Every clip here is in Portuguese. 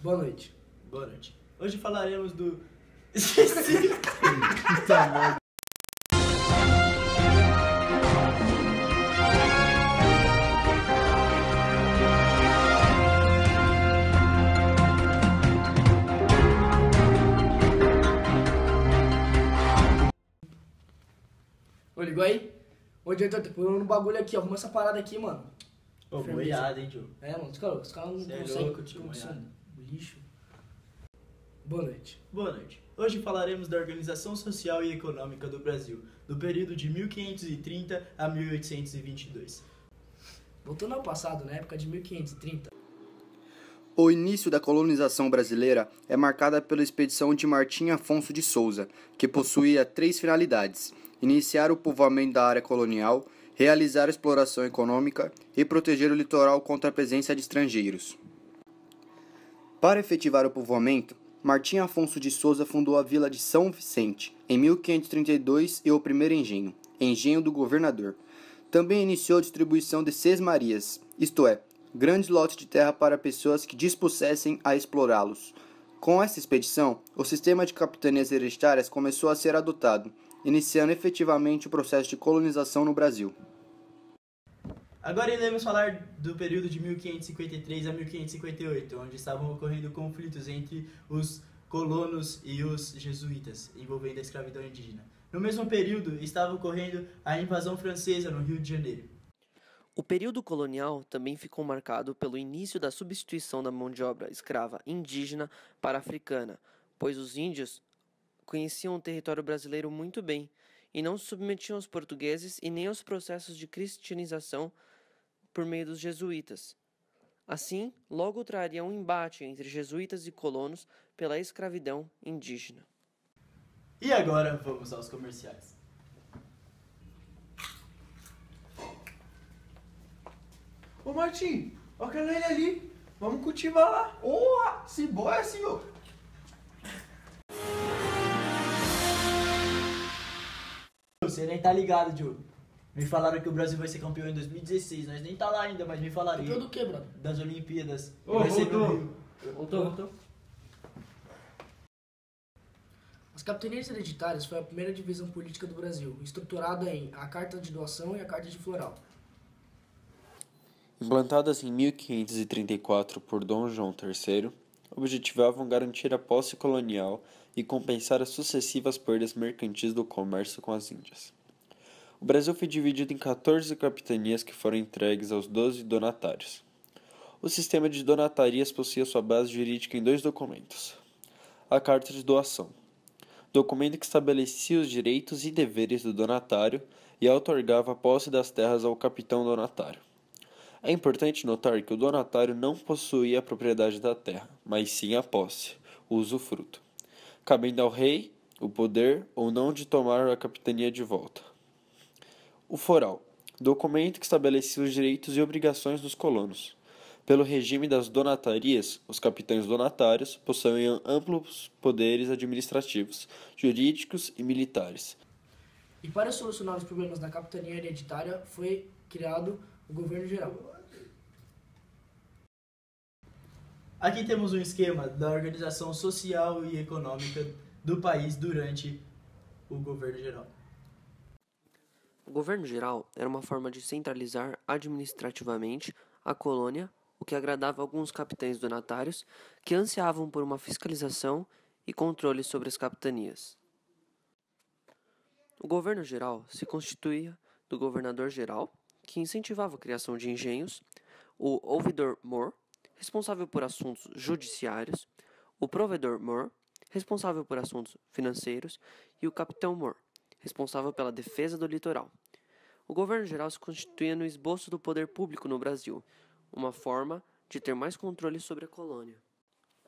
Boa noite. Boa noite. Hoje falaremos do... Esqueci. Ô, ligou aí? Hoje eu tô pulando um bagulho aqui, ó. Arruma essa parada aqui, mano. Ô, Firmeza. boiada, hein, tio? É, mano, os caras não Cê é conseguem. louco, tio, Conseguem. Lixo. Boa noite. Boa noite. Hoje falaremos da organização social e econômica do Brasil, do período de 1530 a 1822. Voltando ao passado, na época de 1530, O início da colonização brasileira é marcada pela expedição de Martim Afonso de Souza, que possuía 3 finalidades: iniciar o povoamento da área colonial, realizar a exploração econômica e proteger o litoral contra a presença de estrangeiros. Para efetivar o povoamento, Martim Afonso de Souza fundou a vila de São Vicente, em 1532, e o primeiro engenho, Engenho do Governador. Também iniciou a distribuição de sesmarias, isto é, grandes lotes de terra para pessoas que dispusessem a explorá-los. Com essa expedição, o sistema de capitanias hereditárias começou a ser adotado, iniciando efetivamente o processo de colonização no Brasil. Agora iremos falar do período de 1553 a 1558, onde estavam ocorrendo conflitos entre os colonos e os jesuítas, envolvendo a escravidão indígena. No mesmo período, estava ocorrendo a invasão francesa no Rio de Janeiro. O período colonial também ficou marcado pelo início da substituição da mão de obra escrava indígena para africana, pois os índios conheciam o território brasileiro muito bem e não se submetiam aos portugueses e nem aos processos de cristianização por meio dos jesuítas. Assim, logo traria um embate entre jesuítas e colonos pela escravidão indígena. E agora vamos aos comerciais. Ô Martim, olha aquela ilha ali. Vamos cultivar lá. Oa, se boa, senhor. Você nem tá ligado, Diogo. Me falaram que o Brasil vai ser campeão em 2016. Nós nem tá lá ainda, mas me falaram. campeão do que, brother? Das Olimpíadas. Ô, Vai ser no voltou. Rio. Voltou. As capitanias hereditárias foi a primeira divisão política do Brasil, estruturada em a Carta de Doação e a Carta de Floral. Implantadas em 1534 por Dom João III, objetivavam garantir a posse colonial e compensar as sucessivas perdas mercantis do comércio com as Índias. O Brasil foi dividido em 14 capitanias que foram entregues aos 12 donatários. O sistema de donatarias possuía sua base jurídica em 2 documentos. A Carta de Doação, documento que estabelecia os direitos e deveres do donatário e outorgava a posse das terras ao capitão donatário. É importante notar que o donatário não possuía a propriedade da terra, mas sim a posse, o usufruto, cabendo ao rei o poder ou não de tomar a capitania de volta. O foral, documento que estabelecia os direitos e obrigações dos colonos. Pelo regime das donatarias, os capitães donatários possuíam amplos poderes administrativos, jurídicos e militares. E para solucionar os problemas da capitania hereditária foi criado o governo geral. Aqui temos um esquema da organização social e econômica do país durante o governo geral. O governo geral era uma forma de centralizar administrativamente a colônia, o que agradava alguns capitães donatários que ansiavam por uma fiscalização e controle sobre as capitanias. O governo geral se constituía do governador-geral, que incentivava a criação de engenhos, o ouvidor-mor, responsável por assuntos judiciários, o provedor-mor, responsável por assuntos financeiros, e o capitão-mor, responsável pela defesa do litoral. O governo geral se constituía no esboço do poder público no Brasil, uma forma de ter mais controle sobre a colônia.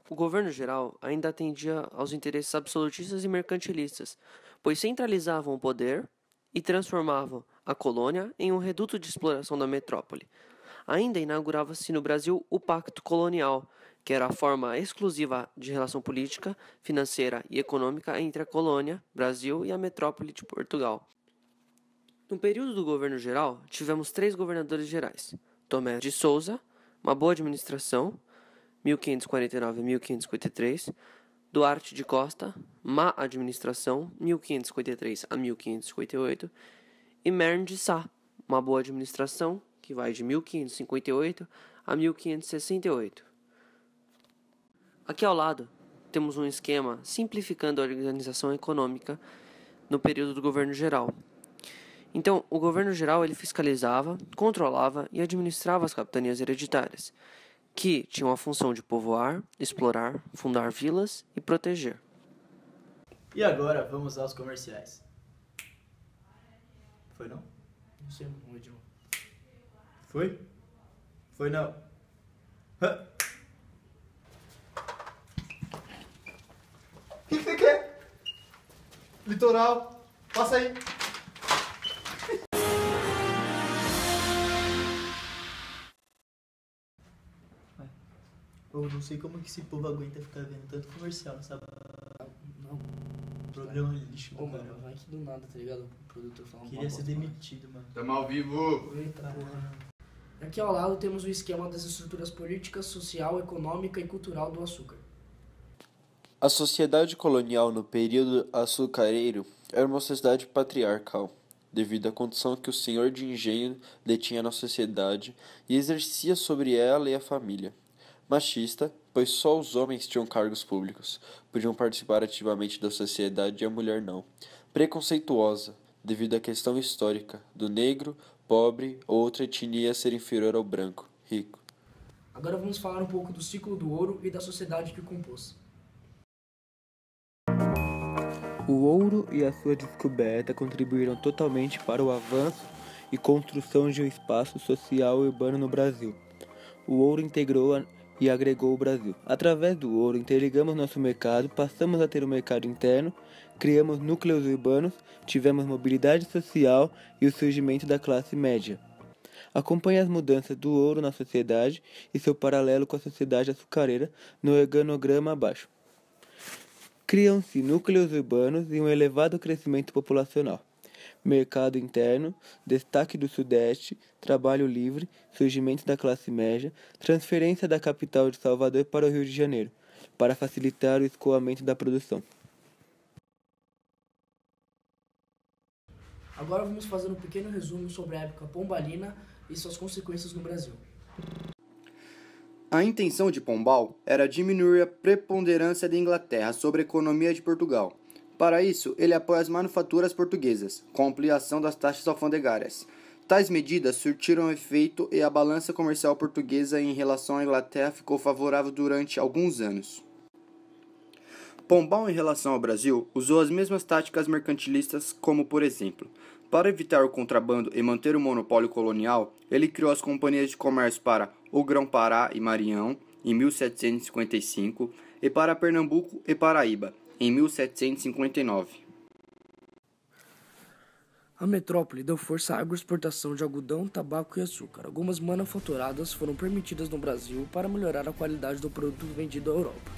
O governo geral ainda atendia aos interesses absolutistas e mercantilistas, pois centralizavam o poder e transformavam a colônia em um reduto de exploração da metrópole. Ainda inaugurava-se no Brasil o Pacto Colonial, que era a forma exclusiva de relação política, financeira e econômica entre a colônia, Brasil, e a metrópole de Portugal. No período do governo geral, tivemos 3 governadores gerais: Tomé de Souza, uma boa administração, 1549 a 1553, Duarte de Costa, Má Administração, 1553 a 1558, e Mern de Sá, Uma Boa Administração, que vai de 1558 a 1568. Aqui ao lado, temos um esquema simplificando a organização econômica no período do governo geral. Então, o governo geral ele fiscalizava, controlava e administrava as capitanias hereditárias, que tinham a função de povoar, explorar, fundar vilas e proteger. E agora vamos aos comerciais. Foi não? Não sei, não, Edilson. Foi? Foi não. Hã? O que você quer? Litoral, passa aí. Eu não sei como que esse povo aguenta ficar vendo tanto comercial, sabe? Não. Programa lixo, Ô, cara. mano, vai aqui do nada, tá ligado? O produtor falando Queria uma ser bosta, demitido, mano. Tamo ao vivo! mano. Eita porra. Aqui ao lado temos o esquema das estruturas políticas, social, econômica e cultural do açúcar. A sociedade colonial no período açucareiro era uma sociedade patriarcal, devido à condição que o senhor de engenho detinha na sociedade e exercia sobre ela e a família. Machista, pois só os homens tinham cargos públicos, podiam participar ativamente da sociedade e a mulher não. Preconceituosa, devido à questão histórica do negro, pobre ou outra etnia ser inferior ao branco, rico. Agora vamos falar um pouco do ciclo do ouro e da sociedade que o compôs. O ouro e a sua descoberta contribuíram totalmente para o avanço e construção de um espaço social e urbano no Brasil. O ouro integrou e agregou o Brasil. Através do ouro, interligamos nosso mercado, passamos a ter um mercado interno, criamos núcleos urbanos, tivemos mobilidade social e o surgimento da classe média. Acompanhe as mudanças do ouro na sociedade e seu paralelo com a sociedade açucareira no organograma abaixo. Criam-se núcleos urbanos e um elevado crescimento populacional. Mercado interno, destaque do Sudeste, trabalho livre, surgimento da classe média, transferência da capital de Salvador para o Rio de Janeiro, para facilitar o escoamento da produção. Agora vamos fazer um pequeno resumo sobre a época pombalina e suas consequências no Brasil. A intenção de Pombal era diminuir a preponderância da Inglaterra sobre a economia de Portugal. Para isso, ele apoia as manufaturas portuguesas, com ampliação das taxas alfandegárias. Tais medidas surtiram efeito e a balança comercial portuguesa em relação à Inglaterra ficou favorável durante alguns anos. Pombal, em relação ao Brasil, usou as mesmas táticas mercantilistas, como, por exemplo, para evitar o contrabando e manter o monopólio colonial, ele criou as companhias de comércio para o Grão-Pará e Maranhão, em 1755, e para Pernambuco e Paraíba, em 1759. A metrópole deu força à agroexportação de algodão, tabaco e açúcar. Algumas manufaturadas foram permitidas no Brasil para melhorar a qualidade do produto vendido à Europa.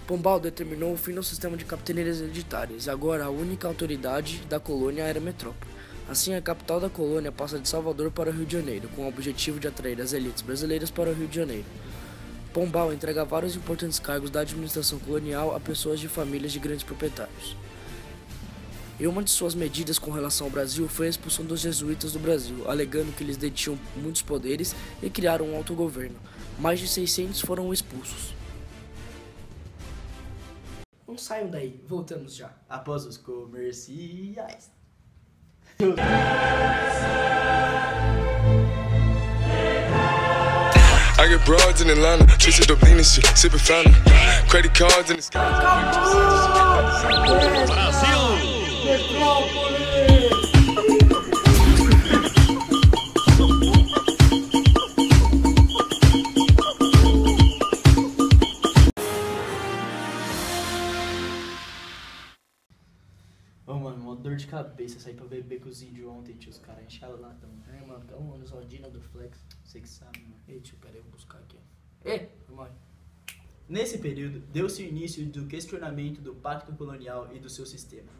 Pombal determinou o fim do sistema de capitanias hereditárias e agora a única autoridade da colônia era a metrópole. Assim, a capital da colônia passa de Salvador para o Rio de Janeiro, com o objetivo de atrair as elites brasileiras para o Rio de Janeiro. Pombal entrega vários importantes cargos da administração colonial a pessoas de famílias de grandes proprietários. E uma de suas medidas com relação ao Brasil foi a expulsão dos jesuítas do Brasil, alegando que eles detinham muitos poderes e criaram um autogoverno. Mais de 600 foram expulsos. Não saiam daí, voltamos já. Após os comerciais. I get broads in Atlanta, twisted dope lean and shit, sipping fountain. Credit cards in the sky. Ô, mano, mó dor de cabeça sair pra beber com os índios ontem, tio. Os caras encheram lá, tão. É, mano, dá um anos Aldina do Flex. Você que sabe, mano. Ei, tio, peraí, eu vou buscar aqui. Ei, mãe. Nesse período, deu-se o início do questionamento do pacto colonial e do seu sistema.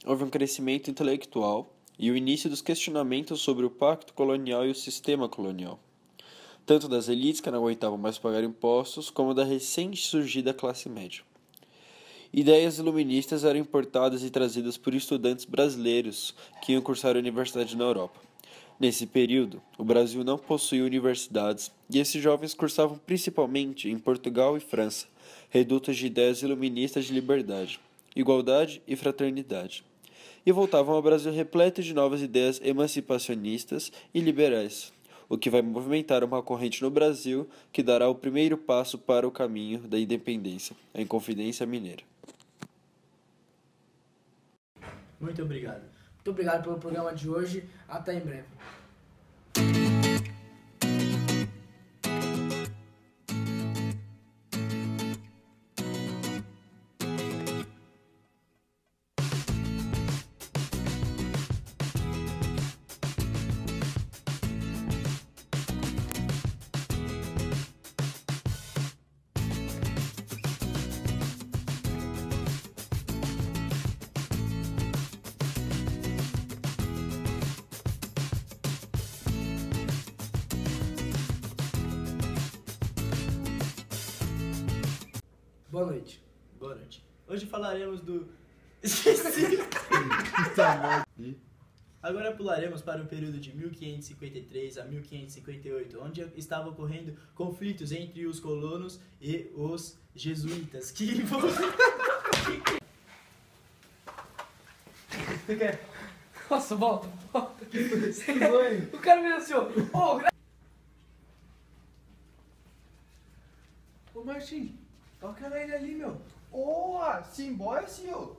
Houve um crescimento intelectual e o início dos questionamentos sobre o pacto colonial e o sistema colonial. tanto das elites que não aguentavam mais pagar impostos, como da recém-surgida classe média. Ideias iluministas eram importadas e trazidas por estudantes brasileiros que iam cursar a universidade na Europa. Nesse período, o Brasil não possuía universidades e esses jovens cursavam principalmente em Portugal e França, redutos de ideias iluministas de liberdade, igualdade e fraternidade. E voltavam ao Brasil repleto de novas ideias emancipacionistas e liberais, o que vai movimentar uma corrente no Brasil que dará o primeiro passo para o caminho da independência, a Inconfidência Mineira. Muito obrigado. Muito obrigado pelo programa de hoje. Até em breve. Boa noite. Boa noite. Hoje falaremos do... Esqueci. Agora pularemos para o período de 1553 a 1558, onde estavam ocorrendo conflitos entre os colonos e os jesuítas, que Nossa, volta. O cara me assim, ó. Ô Martim, olha aquela ilha ali, meu. Simbora, senhor.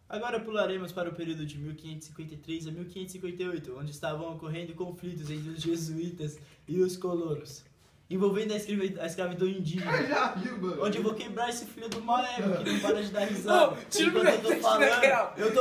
Agora pularemos para o período de 1553 a 1558, onde estavam ocorrendo conflitos entre os jesuítas e os colonos, envolvendo a escravidão indígena. Já viu, mano? Onde eu vou quebrar esse filho do Maego que não para de dar risada. Ô, tira o enquanto eu tô meu falando. real. Eu tô